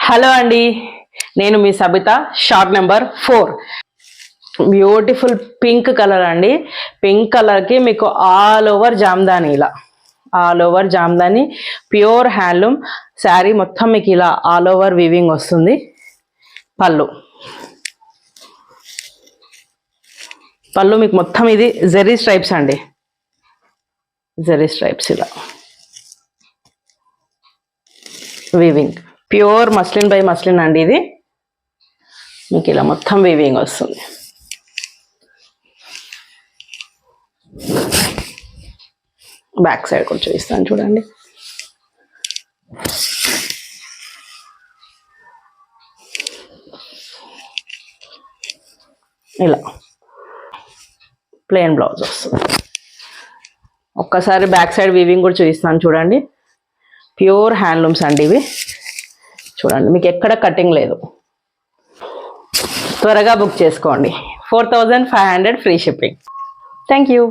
Hello అండి, నేను మీ Sabitha. Short number 4. Beautiful pink colour అండి. పింక్ కలర్కి మీకు ఆల్ ఓవర్ జామ్దాని, ఇలా all over Jamdani, pure handloom saree. మొత్తం మీకు ఇలా ఆల్ ఓవర్ వీవింగ్ వస్తుంది. పళ్ళు మీకు మొత్తం ఇది జెరీ స్ట్రైప్స్ అండి. జెరీ స్ట్రైప్స్ ఇలా weaving. Pure muslin by muslin అండి. ఇది మీకు ఇలా మొత్తం వీవింగ్ వస్తుంది. బ్యాక్ సైడ్ కూడా చూపిస్తాను చూడండి. ఇలా ప్లెయిన్ బ్లౌజ్ వస్తుంది. ఒక్కసారి బ్యాక్ సైడ్ వీవింగ్ కూడా చూపిస్తాను చూడండి. ప్యూర్ హ్యాండ్లూమ్స్ అండి ఇవి. చూడండి, మీకు ఎక్కడ కటింగ్ లేదు. త్వరగా బుక్ చేసుకోండి. 4500 ఫ్రీ షిప్పింగ్. Thank you.